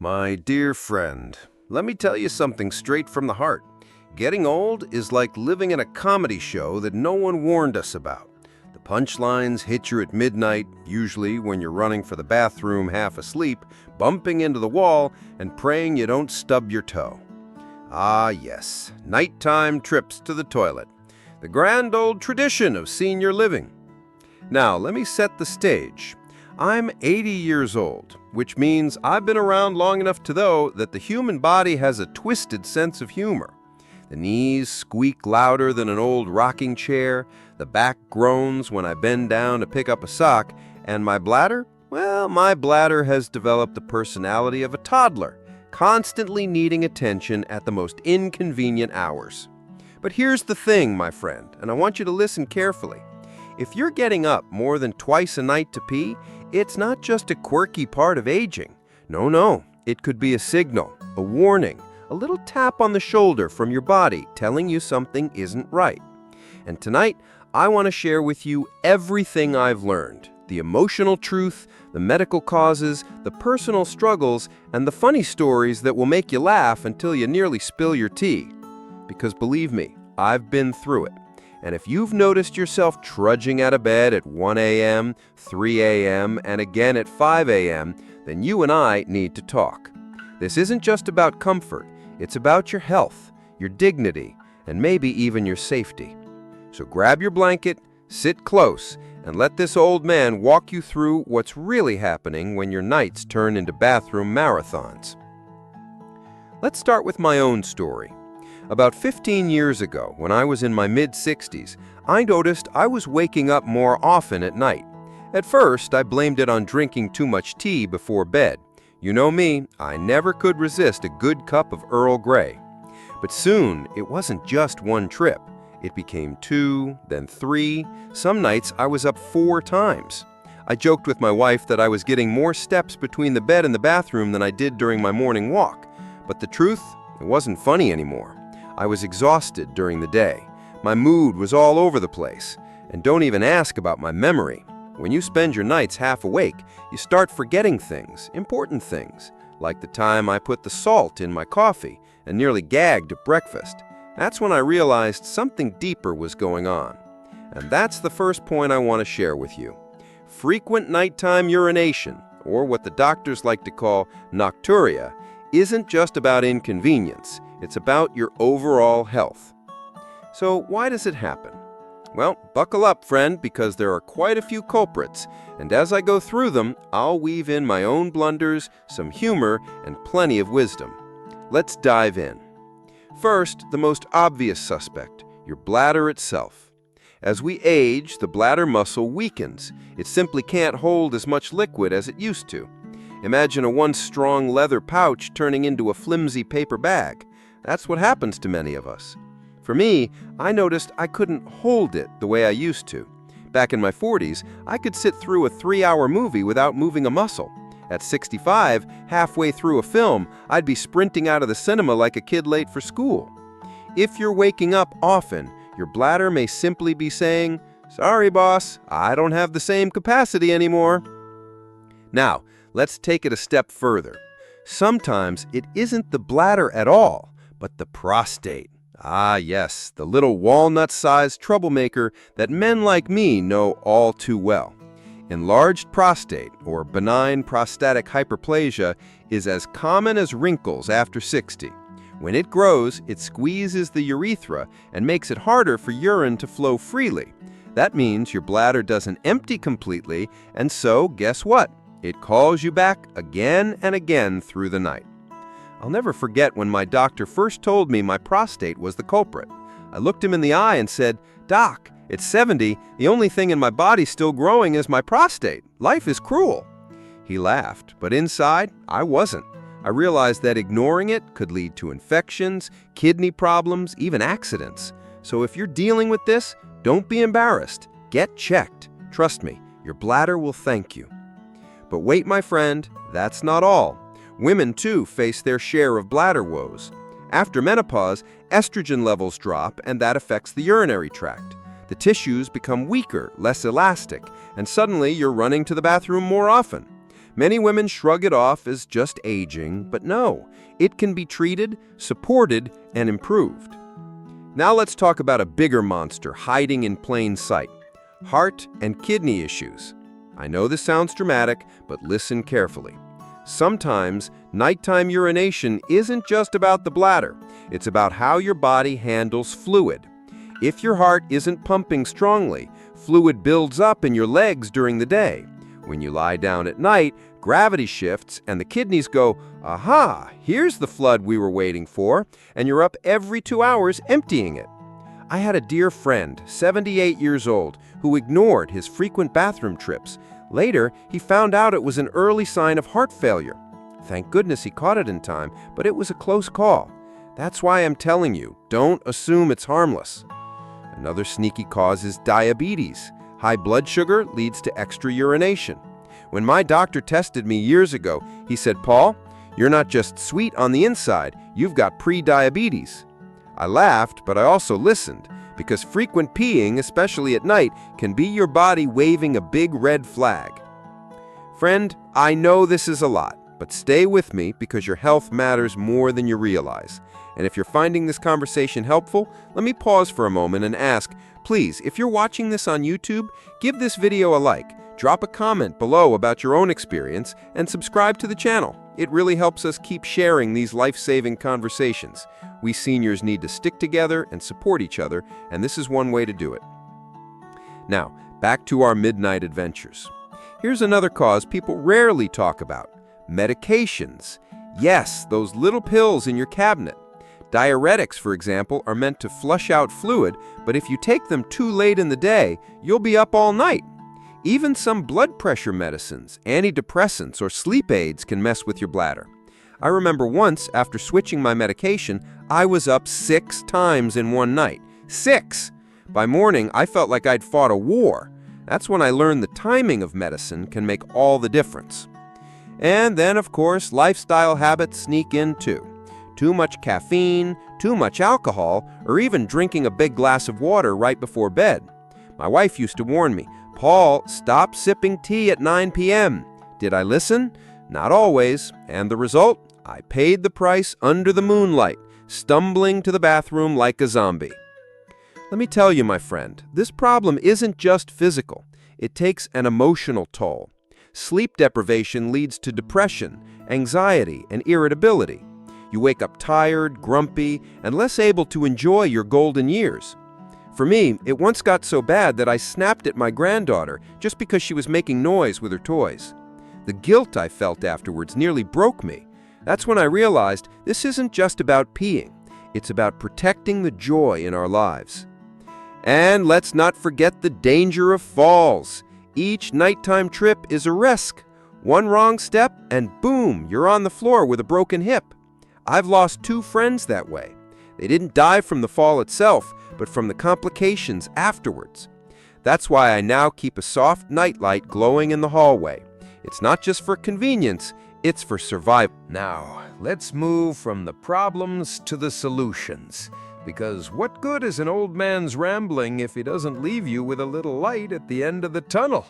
My dear friend, let me tell you something straight from the heart. Getting old is like living in a comedy show that no one warned us about. The punchlines hit you at midnight, usually when you're running for the bathroom half asleep, bumping into the wall, and praying you don't stub your toe. Ah yes, nighttime trips to the toilet. The grand old tradition of senior living. Now, let me set the stage. I'm 80 years old, which means I've been around long enough to know that the human body has a twisted sense of humor. The knees squeak louder than an old rocking chair, the back groans when I bend down to pick up a sock, and my bladder? Well, my bladder has developed the personality of a toddler, constantly needing attention at the most inconvenient hours. But here's the thing, my friend, and I want you to listen carefully. If you're getting up more than twice a night to pee, it's not just a quirky part of aging. No, it could be a signal, a warning, a little tap on the shoulder from your body telling you something isn't right. And tonight, I want to share with you everything I've learned, the emotional truth, the medical causes, the personal struggles, and the funny stories that will make you laugh until you nearly spill your tea. Because believe me, I've been through it. And if you've noticed yourself trudging out of bed at 1 a.m., 3 a.m., and again at 5 a.m., then you and I need to talk. This isn't just about comfort. It's about your health, your dignity, and maybe even your safety. So grab your blanket, sit close, and let this old man walk you through what's really happening when your nights turn into bathroom marathons. Let's start with my own story. About 15 years ago, when I was in my mid-60s, I noticed I was waking up more often at night. At first, I blamed it on drinking too much tea before bed. You know me, I never could resist a good cup of Earl Grey. But soon, it wasn't just one trip. It became 2, then 3. Some nights, I was up 4 times. I joked with my wife that I was getting more steps between the bed and the bathroom than I did during my morning walk. But the truth, it wasn't funny anymore. I was exhausted during the day. My mood was all over the place. And don't even ask about my memory. When you spend your nights half awake, you start forgetting things, important things, like the time I put the salt in my coffee and nearly gagged at breakfast. That's when I realized something deeper was going on. And that's the first point I want to share with you. Frequent nighttime urination, or what the doctors like to call nocturia, isn't just about inconvenience. It's about your overall health. So why does it happen? Well, buckle up, friend, because there are quite a few culprits, and as I go through them, I'll weave in my own blunders, some humor, and plenty of wisdom. Let's dive in. First, the most obvious suspect, your bladder itself. As we age, the bladder muscle weakens. It simply can't hold as much liquid as it used to. Imagine a once strong leather pouch turning into a flimsy paper bag. That's what happens to many of us. For me, I noticed I couldn't hold it the way I used to. Back in my 40s, I could sit through a 3-hour movie without moving a muscle. At 65, halfway through a film, I'd be sprinting out of the cinema like a kid late for school. If you're waking up often, your bladder may simply be saying, "Sorry, boss, I don't have the same capacity anymore." Now, let's take it a step further. Sometimes it isn't the bladder at all, but the prostate. Ah, yes, the little walnut-sized troublemaker that men like me know all too well. Enlarged prostate, or benign prostatic hyperplasia, is as common as wrinkles after 60. When it grows, it squeezes the urethra and makes it harder for urine to flow freely. That means your bladder doesn't empty completely, and so, guess what? It calls you back again and again through the night. I'll never forget when my doctor first told me my prostate was the culprit. I looked him in the eye and said, "Doc, at 70, the only thing in my body still growing is my prostate. Life is cruel." He laughed, but inside, I wasn't. I realized that ignoring it could lead to infections, kidney problems, even accidents. So if you're dealing with this, don't be embarrassed. Get checked. Trust me, your bladder will thank you. But wait, my friend, that's not all. Women, too, face their share of bladder woes. After menopause, estrogen levels drop, and that affects the urinary tract. The tissues become weaker, less elastic, and suddenly you're running to the bathroom more often. Many women shrug it off as just aging, but no, it can be treated, supported, and improved. Now let's talk about a bigger monster hiding in plain sight: heart and kidney issues. I know this sounds dramatic, but listen carefully. Sometimes, nighttime urination isn't just about the bladder. It's about how your body handles fluid. If your heart isn't pumping strongly, fluid builds up in your legs during the day. When you lie down at night, gravity shifts and the kidneys go, "Aha, here's the flood we were waiting for," and you're up every 2 hours emptying it. I had a dear friend, 78 years old, who ignored his frequent bathroom trips. Later, he found out it was an early sign of heart failure. Thank goodness he caught it in time, but it was a close call. That's why I'm telling you, don't assume it's harmless. Another sneaky cause is diabetes. High blood sugar leads to extra urination. When my doctor tested me years ago, he said, "Paul, you're not just sweet on the inside, you've got pre-diabetes." I laughed, but I also listened, because frequent peeing, especially at night, can be your body waving a big red flag. Friend, I know this is a lot, but stay with me because your health matters more than you realize. And if you're finding this conversation helpful, let me pause for a moment and ask, please, if you're watching this on YouTube, give this video a like, drop a comment below about your own experience, and subscribe to the channel. It really helps us keep sharing these life-saving conversations. We seniors need to stick together and support each other, and this is one way to do it. Now, back to our midnight adventures. Here's another cause people rarely talk about: medications. Yes, those little pills in your cabinet. Diuretics, for example, are meant to flush out fluid, but if you take them too late in the day, you'll be up all night. Even some blood pressure medicines, antidepressants, or sleep aids can mess with your bladder. I remember once, after switching my medication, I was up 6 times in one night. 6! By morning, I felt like I'd fought a war. That's when I learned the timing of medicine can make all the difference. And then, of course, lifestyle habits sneak in too. Too much caffeine, too much alcohol, or even drinking a big glass of water right before bed. My wife used to warn me, "Paul, stop sipping tea at 9 p.m. Did I listen? Not always. And the result? I paid the price under the moonlight, stumbling to the bathroom like a zombie. Let me tell you, my friend, this problem isn't just physical. It takes an emotional toll. Sleep deprivation leads to depression, anxiety, and irritability. You wake up tired, grumpy, and less able to enjoy your golden years. For me, it once got so bad that I snapped at my granddaughter just because she was making noise with her toys. The guilt I felt afterwards nearly broke me. That's when I realized this isn't just about peeing. It's about protecting the joy in our lives. And let's not forget the danger of falls. Each nighttime trip is a risk. One wrong step and boom, you're on the floor with a broken hip. I've lost 2 friends that way. They didn't die from the fall itself, but from the complications afterwards. That's why I now keep a soft nightlight glowing in the hallway. It's not just for convenience, it's for survival. Now, let's move from the problems to the solutions. Because what good is an old man's rambling if he doesn't leave you with a little light at the end of the tunnel?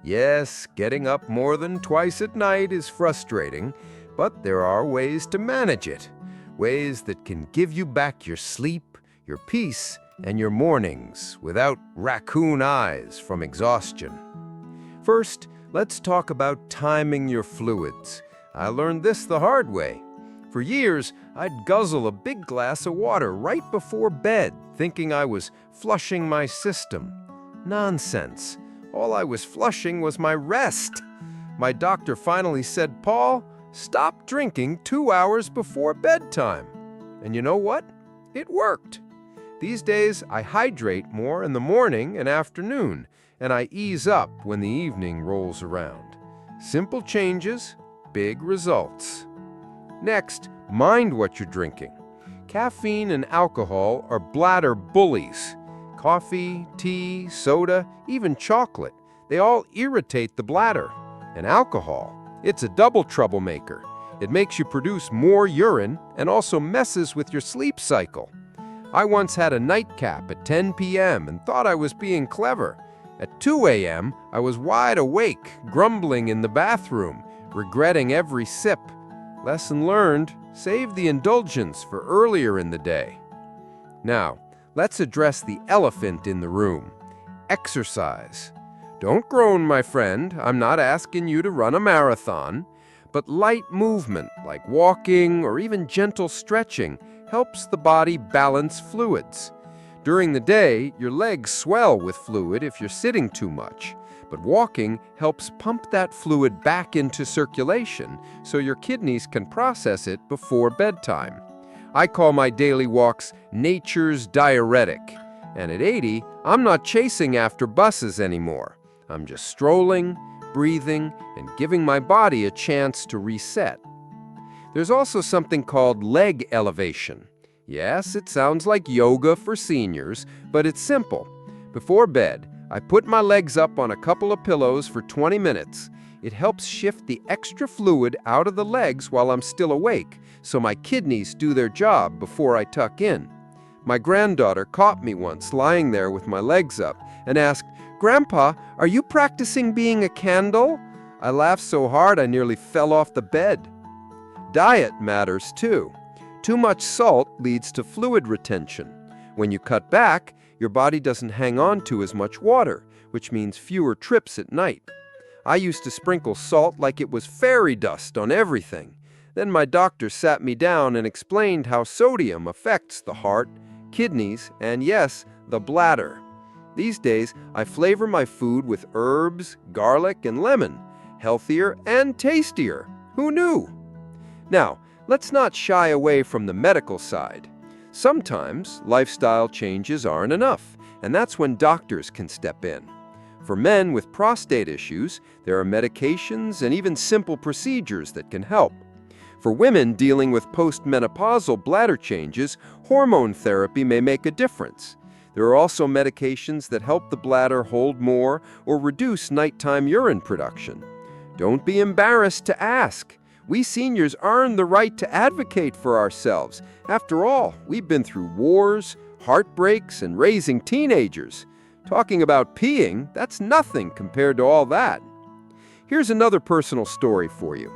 Yes, getting up more than twice at night is frustrating, but there are ways to manage it. Ways that can give you back your sleep, your peace, and your mornings without raccoon eyes from exhaustion. First, let's talk about timing your fluids. I learned this the hard way. For years, I'd guzzle a big glass of water right before bed, thinking I was flushing my system. Nonsense. All I was flushing was my rest. My doctor finally said, "Paul, stop drinking 2 hours before bedtime." And you know what? It worked. These days, I hydrate more in the morning and afternoon, and I ease up when the evening rolls around. Simple changes, big results. Next, mind what you're drinking. Caffeine and alcohol are bladder bullies. Coffee, tea, soda, even chocolate, they all irritate the bladder. And alcohol, it's a double troublemaker. It makes you produce more urine and also messes with your sleep cycle. I once had a nightcap at 10 p.m. and thought I was being clever. At 2 a.m., I was wide awake, grumbling in the bathroom, regretting every sip. Lesson learned, save the indulgence for earlier in the day. Now, let's address the elephant in the room: exercise. Don't groan, my friend. I'm not asking you to run a marathon, but light movement, like walking or even gentle stretching, helps the body balance fluids. During the day, your legs swell with fluid if you're sitting too much, but walking helps pump that fluid back into circulation so your kidneys can process it before bedtime. I call my daily walks nature's diuretic, and at 80, I'm not chasing after buses anymore. I'm just strolling, breathing, and giving my body a chance to reset. There's also something called leg elevation. Yes, it sounds like yoga for seniors, but it's simple. Before bed, I put my legs up on a couple of pillows for 20 minutes. It helps shift the extra fluid out of the legs while I'm still awake, so my kidneys do their job before I tuck in. My granddaughter caught me once lying there with my legs up and asked, "Grandpa, are you practicing being a candle?" I laughed so hard I nearly fell off the bed. Diet matters too. Too much salt leads to fluid retention. When you cut back, your body doesn't hang on to as much water, which means fewer trips at night. I used to sprinkle salt like it was fairy dust on everything. Then my doctor sat me down and explained how sodium affects the heart, kidneys, and yes, the bladder. These days, I flavor my food with herbs, garlic, and lemon. Healthier and tastier. Who knew? Now, let's not shy away from the medical side. Sometimes, lifestyle changes aren't enough, and that's when doctors can step in. For men with prostate issues, there are medications and even simple procedures that can help. For women dealing with postmenopausal bladder changes, hormone therapy may make a difference. There are also medications that help the bladder hold more or reduce nighttime urine production. Don't be embarrassed to ask. We seniors earn the right to advocate for ourselves. After all, we've been through wars, heartbreaks, and raising teenagers. Talking about peeing, that's nothing compared to all that. Here's another personal story for you.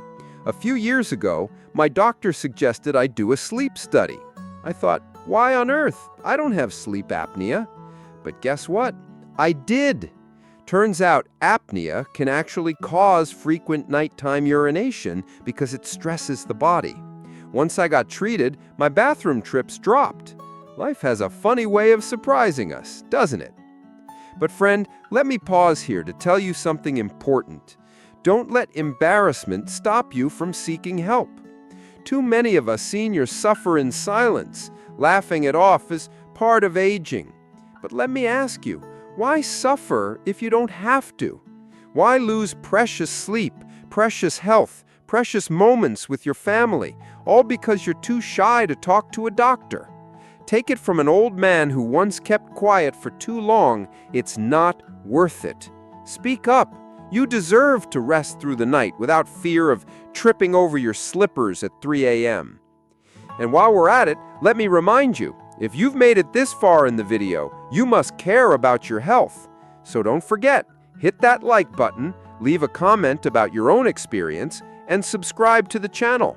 A few years ago, my doctor suggested I do a sleep study. I thought, why on earth? I don't have sleep apnea. But guess what? I did. Turns out apnea can actually cause frequent nighttime urination because it stresses the body. Once I got treated, my bathroom trips dropped. Life has a funny way of surprising us, doesn't it? But friend, let me pause here to tell you something important. Don't let embarrassment stop you from seeking help. Too many of us seniors suffer in silence, laughing it off as part of aging. But let me ask you, why suffer if you don't have to? Why lose precious sleep, precious health, precious moments with your family, all because you're too shy to talk to a doctor? Take it from an old man who once kept quiet for too long, it's not worth it. Speak up. You deserve to rest through the night without fear of tripping over your slippers at 3 a.m. And while we're at it, let me remind you, if you've made it this far in the video, you must care about your health. So don't forget, hit that like button, leave a comment about your own experience, and subscribe to the channel.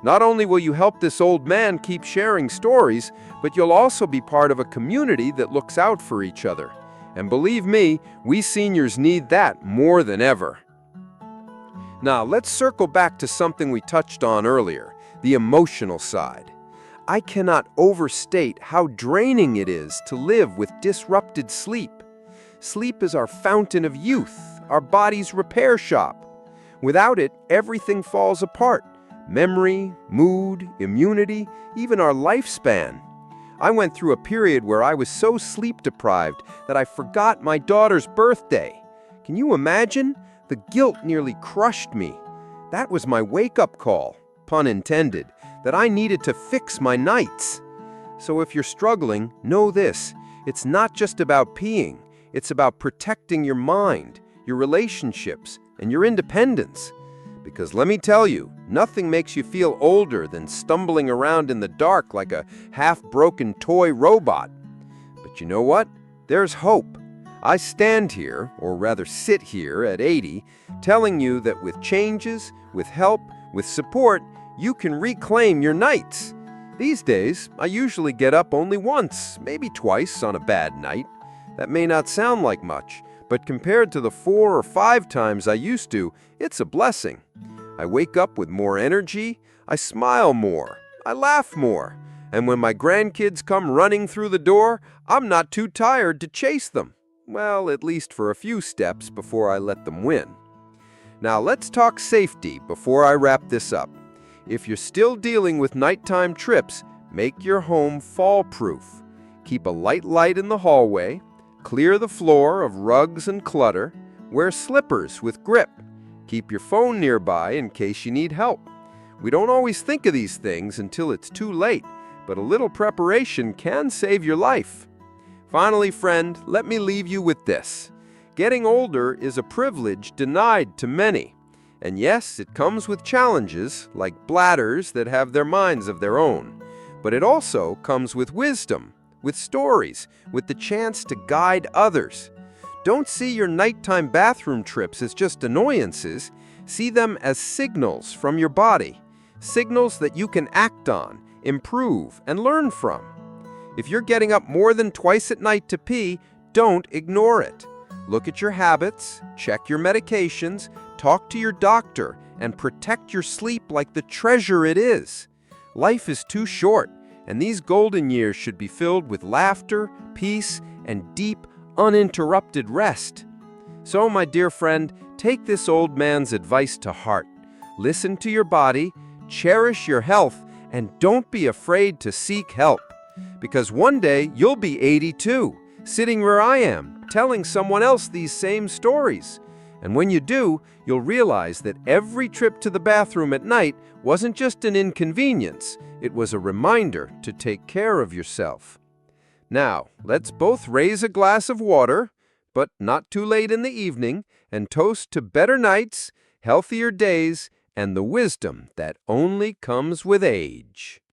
Not only will you help this old man keep sharing stories, but you'll also be part of a community that looks out for each other. And believe me, we seniors need that more than ever. Now, let's circle back to something we touched on earlier, the emotional side. I cannot overstate how draining it is to live with disrupted sleep. Sleep is our fountain of youth, our body's repair shop. Without it, everything falls apart. Memory, mood, immunity, even our lifespan. I went through a period where I was so sleep-deprived that I forgot my daughter's birthday. Can you imagine? The guilt nearly crushed me. That was my wake-up call, pun intended, that I needed to fix my nights. So if you're struggling, know this. It's not just about peeing. It's about protecting your mind, your relationships, and your independence. Because let me tell you, nothing makes you feel older than stumbling around in the dark like a half-broken toy robot. But you know what? There's hope. I stand here, or rather sit here at 80, telling you that with changes, with help, with support, you can reclaim your nights. These days, I usually get up only once, maybe twice on a bad night. That may not sound like much, but compared to the 4 or 5 times I used to, it's a blessing. I wake up with more energy, I smile more, I laugh more, and when my grandkids come running through the door, I'm not too tired to chase them. Well, at least for a few steps before I let them win. Now let's talk safety before I wrap this up. If you're still dealing with nighttime trips, make your home fall-proof. Keep a light in the hallway, clear the floor of rugs and clutter, wear slippers with grip. Keep your phone nearby in case you need help. We don't always think of these things until it's too late, but a little preparation can save your life. Finally, friend, let me leave you with this. Getting older is a privilege denied to many. And yes, it comes with challenges, like bladders that have their minds of their own. But it also comes with wisdom, with stories, with the chance to guide others. Don't see your nighttime bathroom trips as just annoyances. See them as signals from your body, signals that you can act on, improve, and learn from. If you're getting up more than twice at night to pee, don't ignore it. Look at your habits, check your medications, talk to your doctor, and protect your sleep like the treasure it is. Life is too short, and these golden years should be filled with laughter, peace, and deep, uninterrupted rest. So, my dear friend, take this old man's advice to heart. Listen to your body, cherish your health, and don't be afraid to seek help. Because one day you'll be 82, sitting where I am, telling someone else these same stories. And when you do, you'll realize that every trip to the bathroom at night wasn't just an inconvenience, it was a reminder to take care of yourself. Now, let's both raise a glass of water, but not too late in the evening, and toast to better nights, healthier days, and the wisdom that only comes with age.